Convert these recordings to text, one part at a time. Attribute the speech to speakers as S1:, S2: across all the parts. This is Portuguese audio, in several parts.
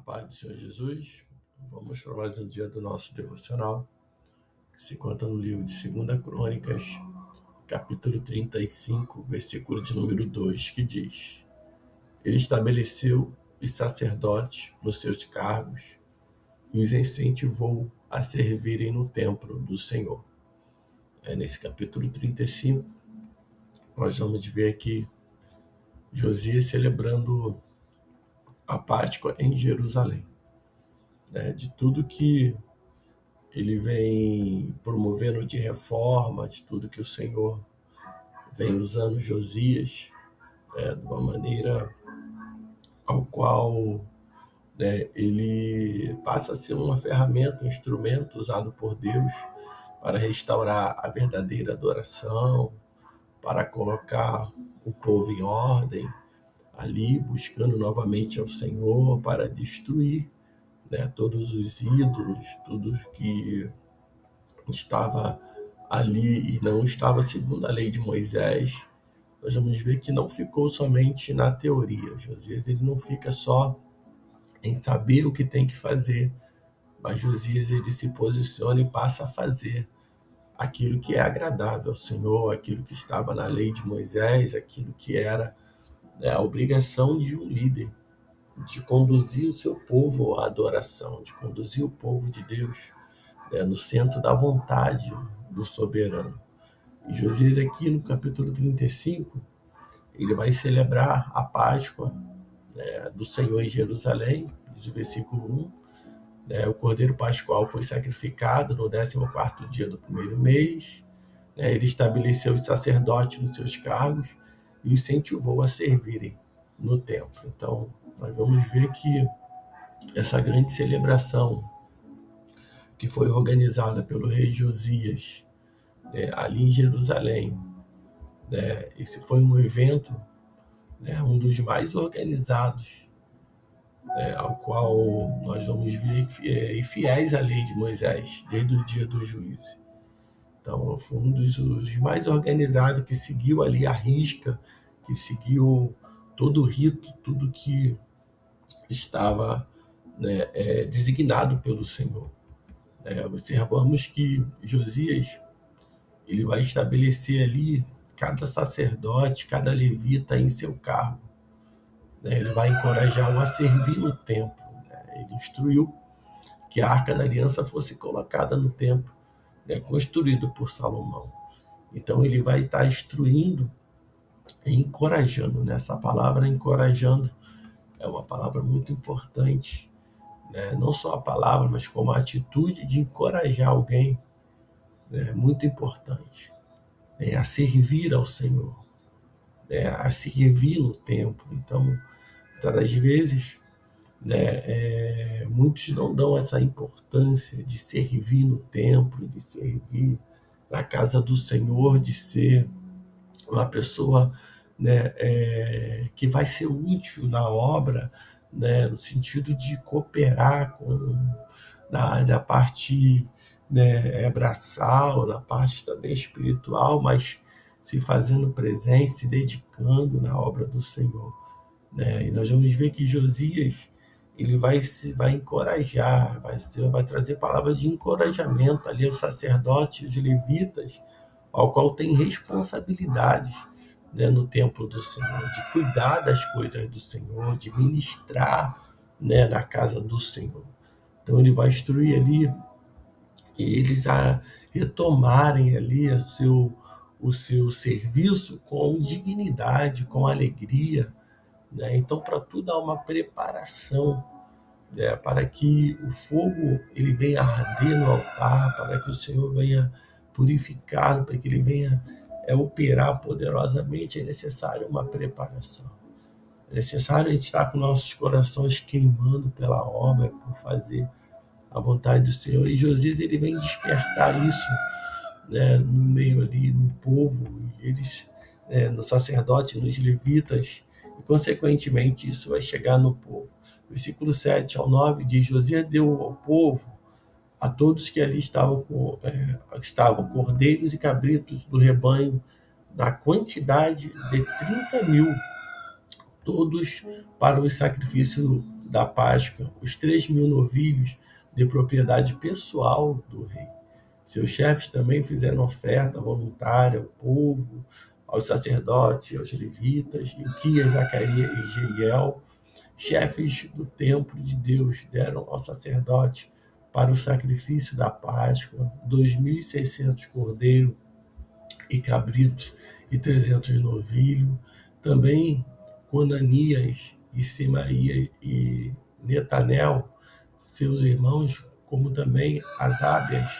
S1: Paz do Senhor Jesus, vamos para mais um dia do nosso devocional, que se encontra no livro de 2 Crônicas, capítulo 35, versículo de número 2, que diz: Ele estabeleceu os sacerdotes nos seus cargos e os incentivou a servirem no templo do Senhor. Nesse capítulo 35, nós vamos ver aqui Josias celebrando a Páscoa em Jerusalém, de tudo que ele vem promovendo de reforma, de tudo que o Senhor vem usando Josias, de uma maneira ao qual ele passa a ser uma ferramenta, um instrumento usado por Deus para restaurar a verdadeira adoração, para colocar o povo em ordem, ali buscando novamente ao Senhor para destruir todos os ídolos, tudo que estava ali e não estava segundo a lei de Moisés. Nós vamos ver que não ficou somente na teoria. Josias ele não fica só em saber o que tem que fazer, mas Josias ele se posiciona e passa a fazer aquilo que é agradável ao Senhor, aquilo que estava na lei de Moisés, aquilo que era a obrigação de um líder, de conduzir o seu povo à adoração, de conduzir o povo de Deus no centro da vontade do soberano. E Josias aqui no capítulo 35, ele vai celebrar a Páscoa do Senhor em Jerusalém, diz o versículo 1. O cordeiro pascual foi sacrificado no 14º dia do primeiro mês. Ele estabeleceu os sacerdotes nos seus cargos e os incentivou a servirem no templo. Então, nós vamos ver que essa grande celebração que foi organizada pelo rei Josias ali em Jerusalém, esse foi um evento, um dos mais organizados, ao qual nós vamos ver fiéis à lei de Moisés, desde o dia do juízo. Então, foi um dos mais organizados, que seguiu ali a risca, que seguiu todo o rito, tudo que estava designado pelo Senhor. Observamos que Josias ele vai estabelecer ali cada sacerdote, cada levita em seu cargo. Ele vai encorajá-lo a servir no templo. Ele instruiu que a Arca da Aliança fosse colocada no templo, construído por Salomão. Então ele vai estar instruindo e encorajando. Essa palavra encorajando é uma palavra muito importante. Não só a palavra, mas como a atitude de encorajar alguém, é muito importante. A servir ao Senhor, a servir no templo. Então, muitas das vezes, muitos não dão essa importância de servir no templo, de servir na casa do Senhor, de ser uma pessoa que vai ser útil na obra, no sentido de cooperar na parte braçal, na parte também espiritual, mas se fazendo presente, se dedicando na obra do Senhor. E nós vamos ver que Josias ele vai encorajar, vai trazer palavras de encorajamento ali aos sacerdotes, aos levitas, ao qual tem responsabilidades no templo do Senhor, de cuidar das coisas do Senhor, de ministrar na casa do Senhor. Então ele vai instruir ali eles a retomarem ali o seu serviço com dignidade, com alegria. Então, para tudo há uma preparação, para que o fogo ele venha arder no altar, para que o Senhor venha purificar, para que ele venha operar poderosamente. É necessário uma preparação. É necessário a gente estar com nossos corações queimando pela obra, por fazer a vontade do Senhor. E Josias ele vem despertar isso no meio ali, no povo, eles, no sacerdote, nos levitas, e consequentemente isso vai chegar no povo. Versículo 7 ao 9 diz: Josias deu ao povo, a todos que ali estavam cordeiros e cabritos do rebanho, da quantidade de 30.000, todos para o sacrifício da Páscoa os 3.000 novilhos de propriedade pessoal do rei. Seus chefes também fizeram oferta voluntária ao povo, aos sacerdotes, aos levitas, Ilquias, Zacarias e Jeiel, chefes do templo de Deus, deram ao sacerdote para o sacrifício da Páscoa 2.600 cordeiros e cabritos e 300 novilhos. Também Conanias e Semaías e Netanel, seus irmãos, como também Asabias,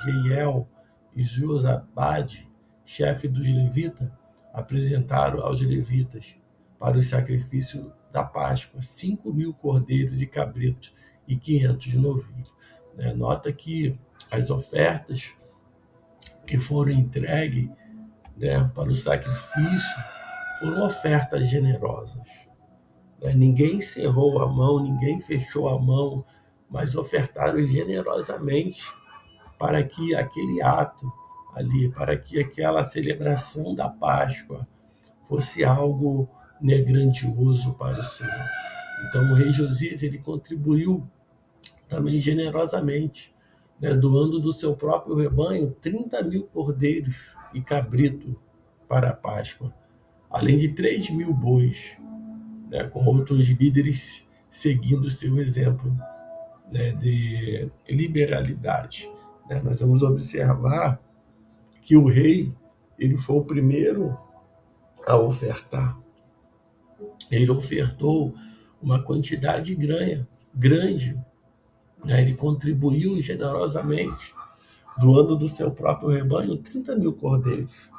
S1: Jeiel e Josabade, chefe dos levitas, apresentaram aos levitas para o sacrifício da Páscoa 5.000 cordeiros e cabritos e 500 novilhos. Nota que as ofertas que foram entregues, para o sacrifício foram ofertas generosas. Ninguém cerrou a mão, ninguém fechou a mão, mas ofertaram generosamente para que aquele ato ali, para que aquela celebração da Páscoa fosse algo grandioso para o Senhor. Então o rei Josias, ele contribuiu também generosamente, doando do seu próprio rebanho 30.000 cordeiros e cabrito para a Páscoa, além de 3.000 bois, com outros líderes seguindo seu exemplo, de liberalidade. Nós vamos observar que o rei, ele foi o primeiro a ofertar. Ele ofertou uma quantidade grande. Ele contribuiu generosamente, doando do seu próprio rebanho 30.000 cordeiros.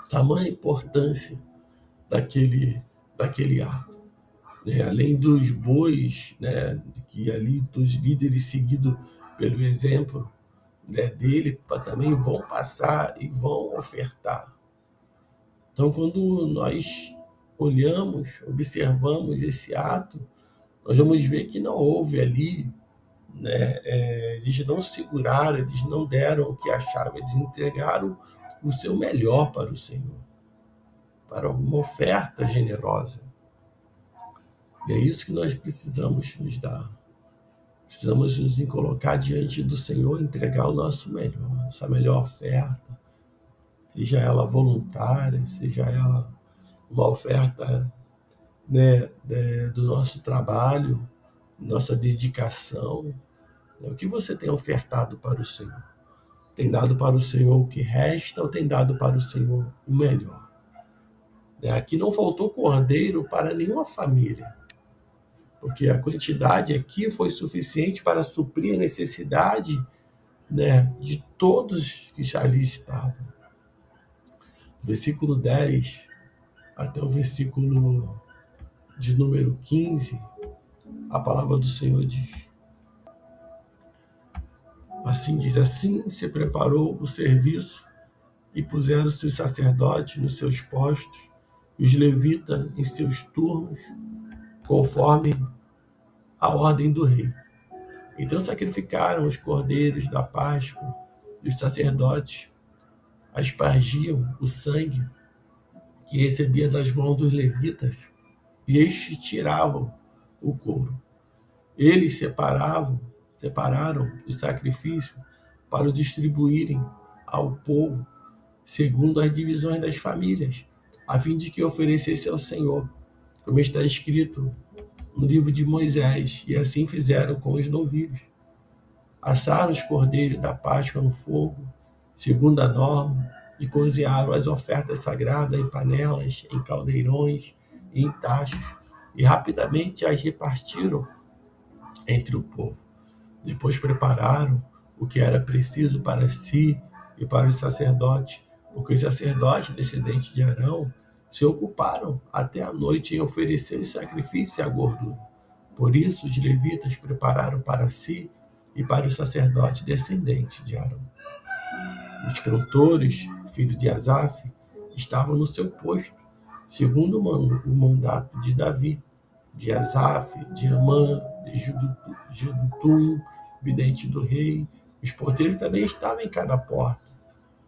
S1: Tamanha importância daquele ato. Além dos bois, que ali dos líderes seguidos pelo exemplo, dele, também vão passar e vão ofertar. Então, quando nós observamos esse ato, nós vamos ver que não houve ali, eles não seguraram, eles não deram o que achavam, eles entregaram o seu melhor para o Senhor, para uma oferta generosa. E é isso que nós precisamos nos dar. Precisamos nos colocar diante do Senhor, entregar o nosso melhor, essa melhor oferta, seja ela voluntária, seja ela uma oferta, do nosso trabalho, nossa dedicação. O que você tem ofertado para o Senhor? Tem dado para o Senhor o que resta ou tem dado para o Senhor o melhor? Aqui não faltou cordeiro para nenhuma família, porque a quantidade aqui foi suficiente para suprir a necessidade, de todos que ali estavam. Versículo 10 até o versículo de número 15, a palavra do Senhor diz: assim diz, assim se preparou o serviço e puseram-se os sacerdotes nos seus postos, os levitas em seus turnos, conforme a ordem do rei. Então sacrificaram os cordeiros da Páscoa, e os sacerdotes aspargiam o sangue que recebia das mãos dos levitas, e estes tiravam o couro. Eles separaram os sacrifícios para o distribuírem ao povo, segundo as divisões das famílias, a fim de que oferecesse ao Senhor, como está escrito no livro de Moisés, e assim fizeram com os novilhos. Assaram os cordeiros da Páscoa no fogo, segundo a norma, e cozinharam as ofertas sagradas em panelas, em caldeirões e em tachos, e rapidamente as repartiram entre o povo. Depois prepararam o que era preciso para si e para os sacerdotes, porque os sacerdotes descendentes de Arão se ocuparam até a noite em oferecer os sacrifícios e a gordura. Por isso os levitas prepararam para si e para os sacerdotes descendentes de Arão. Os cantores, filhos de Asaf, estavam no seu posto, segundo o mandato de Davi, de Asaf, de Amã, de Jedutum, vidente do rei. Os porteiros também estavam em cada porta.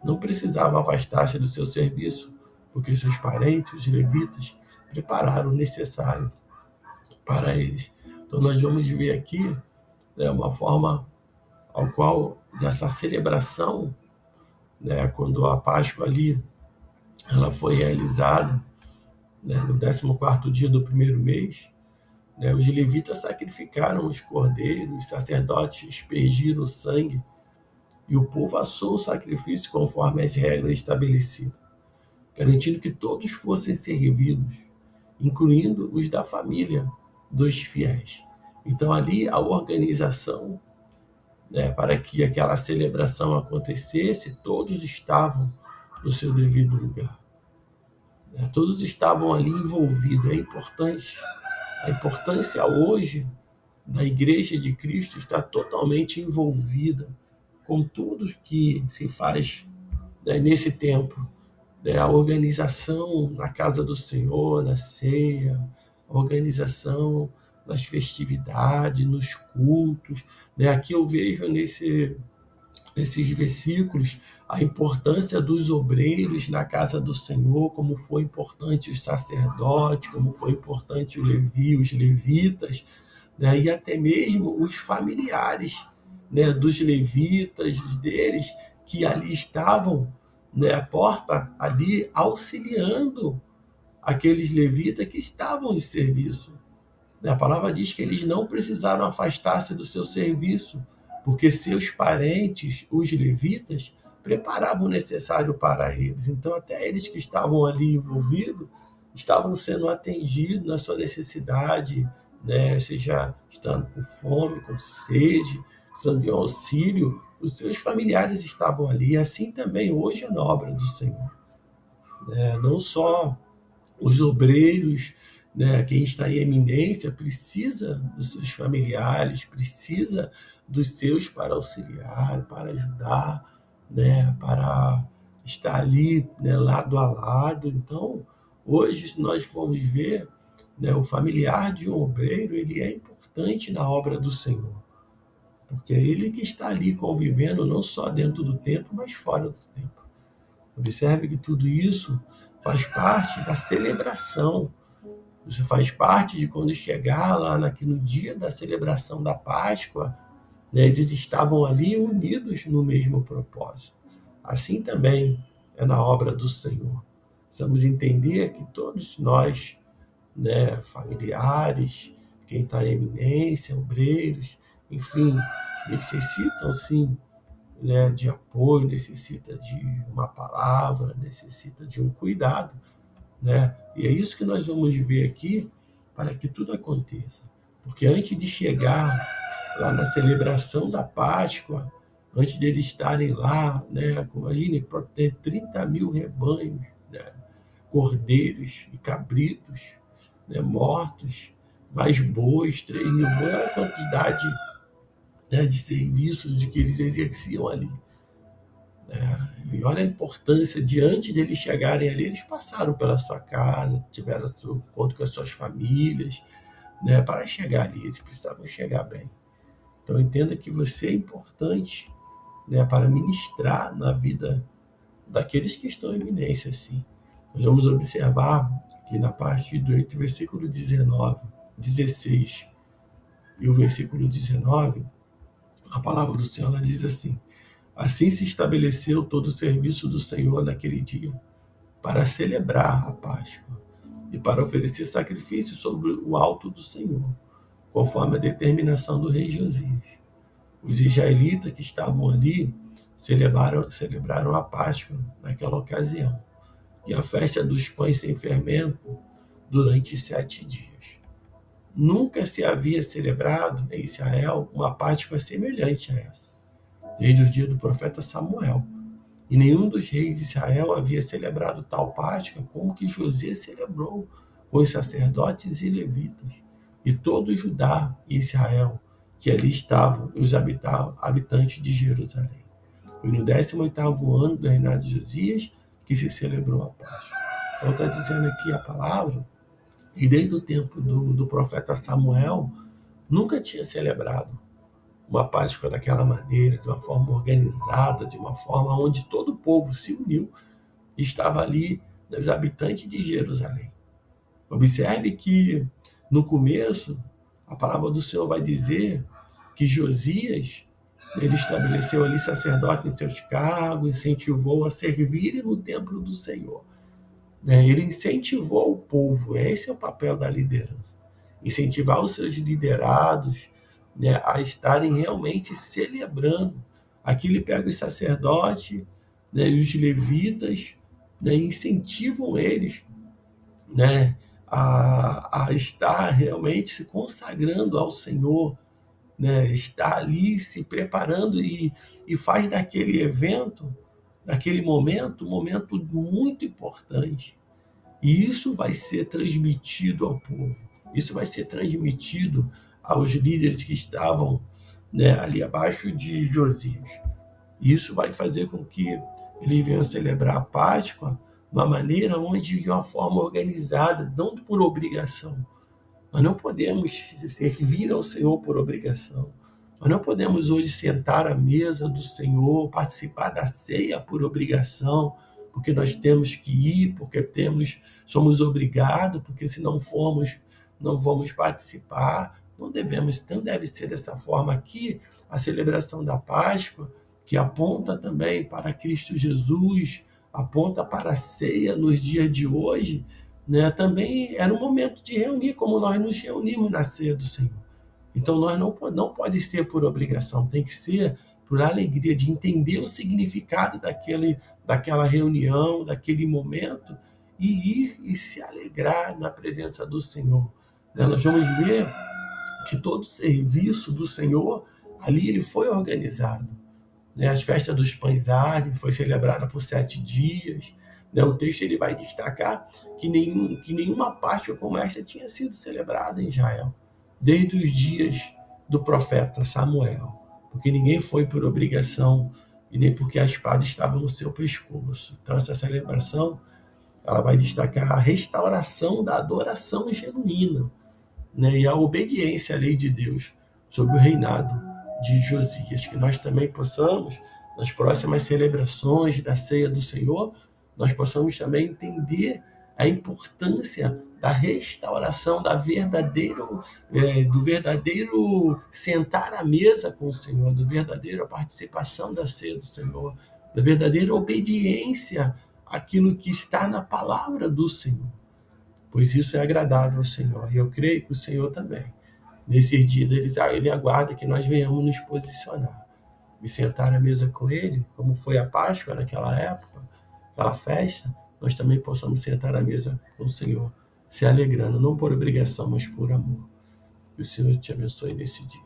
S1: Não precisavam afastar-se do seu serviço, porque seus parentes, os levitas, prepararam o necessário para eles, Então nós vamos ver aqui, né, uma forma ao qual, nessa celebração, né, quando a Páscoa ali ela foi realizada, né, no 14º dia do primeiro mês, né, os levitas sacrificaram os cordeiros, os sacerdotes aspergiram o sangue e o povo assou o sacrifício conforme as regras estabelecidas, garantindo que todos fossem servidos, incluindo os da família dos fiéis. Então ali a organização, né, para que aquela celebração acontecesse, todos estavam no seu devido lugar, né? Todos estavam ali envolvidos. É importante. A importância hoje da Igreja de Cristo está totalmente envolvida com tudo que se faz, né, nesse tempo, né? A organização na casa do Senhor, na ceia, a organização nas festividades, nos cultos, né? Aqui eu vejo nesses versículos a importância dos obreiros na casa do Senhor, como foi importante os sacerdotes, como foi importante o Levi, os levitas, né? E até mesmo os familiares, né, dos levitas, deles, que ali estavam, né, à porta, ali auxiliando aqueles levitas que estavam em serviço. A palavra diz que eles não precisaram afastar-se do seu serviço, porque seus parentes, os levitas, preparavam o necessário para eles. Então, até eles que estavam ali envolvidos, estavam sendo atendidos na sua necessidade, né? Seja estando com fome, com sede, precisando de um auxílio, os seus familiares estavam ali. Assim também hoje é na obra do Senhor, né? Não só os obreiros, né, quem está em eminência, precisa dos seus familiares, precisa dos seus para auxiliar, para ajudar, né, para estar ali, né, lado a lado. Então, hoje, se nós formos ver, né, o familiar de um obreiro, ele é importante na obra do Senhor, porque é ele que está ali convivendo não só dentro do templo, mas fora do templo. Observe que tudo isso faz parte da celebração. Isso faz parte de quando chegar lá no dia da celebração da Páscoa, né, eles estavam ali unidos no mesmo propósito. Assim também é na obra do Senhor. Precisamos entender que todos nós, né, familiares, quem está em eminência, obreiros, enfim, necessitam sim, né, de apoio, necessita de uma palavra, necessita de um cuidado, né? E é isso que nós vamos ver aqui para que tudo aconteça. Porque antes de chegar lá na celebração da Páscoa, antes deles estarem lá, né, imagine, para ter 30.000 rebanhos, né, cordeiros e cabritos, né, mortos, mais bois, 3.000 bois, era a quantidade, né, de serviços de que eles exerciam ali, né? E olha a importância de antes deles chegarem ali, eles passaram pela sua casa, tiveram seu encontro com as suas famílias, né? Para chegar ali, eles precisavam chegar bem. Então entenda que você é importante, né, para ministrar na vida daqueles que estão em eminência, sim. Nós vamos observar que na parte do versículo 19, 16 e o versículo 19, a palavra do Senhor ela diz assim: assim se estabeleceu todo o serviço do Senhor naquele dia, para celebrar a Páscoa e para oferecer sacrifício sobre o alto do Senhor, conforme a determinação do rei Josias. Os israelitas que estavam ali celebraram a Páscoa naquela ocasião, e a festa dos pães sem fermento durante 7 dias. Nunca se havia celebrado em Israel uma Páscoa semelhante a essa, desde o dia do profeta Samuel. E nenhum dos reis de Israel havia celebrado tal Páscoa como que Josias celebrou com os sacerdotes e levitas, e todo Judá e Israel que ali estavam, e os habitantes de Jerusalém. Foi no 18º ano do reinado de Josias que se celebrou a Páscoa. Então está dizendo aqui a palavra, e desde o tempo do profeta Samuel, nunca tinha celebrado uma Páscoa daquela maneira, de uma forma organizada, de uma forma onde todo o povo se uniu e estava ali, né, os habitantes de Jerusalém. Observe que no começo, A palavra do Senhor vai dizer que Josias, ele estabeleceu ali sacerdotes em seus cargos, incentivou a servirem no templo do Senhor. Ele incentivou o povo, esse é o papel da liderança. Incentivar os seus liderados, né, a estarem realmente celebrando. Aqui ele pega os sacerdotes, né, e os levitas, né, incentivam eles, né, a estar realmente se consagrando ao Senhor, né, estar ali se preparando e faz daquele evento, daquele momento, um momento muito importante. E isso vai ser transmitido ao povo, isso vai ser transmitido aos líderes que estavam, né, ali abaixo de Josias. Isso vai fazer com que eles venham celebrar a Páscoa de uma maneira onde, de uma forma organizada, não por obrigação. Nós não podemos servir ao Senhor por obrigação. Nós não podemos hoje sentar à mesa do Senhor, participar da ceia por obrigação, porque nós temos que ir, porque somos obrigados, porque se não formos, não vamos participar. Não deve ser dessa forma aqui. A celebração da Páscoa, que aponta também para Cristo Jesus, aponta para a ceia nos dias de hoje, né? Também era um momento de reunir, como nós nos reunimos na ceia do Senhor. Então nós não pode ser por obrigação, tem que ser por alegria de entender o significado daquela reunião, daquele momento e ir e se alegrar na presença do Senhor. Né? Nós vamos ver que todo o serviço do Senhor ali ele foi organizado, né? As festas dos pães árvores foi celebrada por 7 dias. Né? O texto ele vai destacar que nenhuma Páscoa como esta tinha sido celebrada em Israel, desde os dias do profeta Samuel, porque ninguém foi por obrigação e nem porque a espada estava no seu pescoço. Então essa celebração ela vai destacar a restauração da adoração genuína, né, e a obediência à lei de Deus sobre o reinado de Josias. Que nós também possamos, nas próximas celebrações da ceia do Senhor, nós possamos também entender a importância da restauração do verdadeiro sentar à mesa com o Senhor, do verdadeira participação da ceia do Senhor, da verdadeira obediência àquilo que está na palavra do Senhor, pois isso é agradável ao Senhor. E eu creio que o Senhor também, nesses dias, ele aguarda que nós venhamos nos posicionar e sentar à mesa com Ele, como foi a Páscoa naquela época, aquela festa, nós também possamos sentar à mesa com o Senhor, se alegrando, não por obrigação, mas por amor. Que o Senhor te abençoe nesse dia.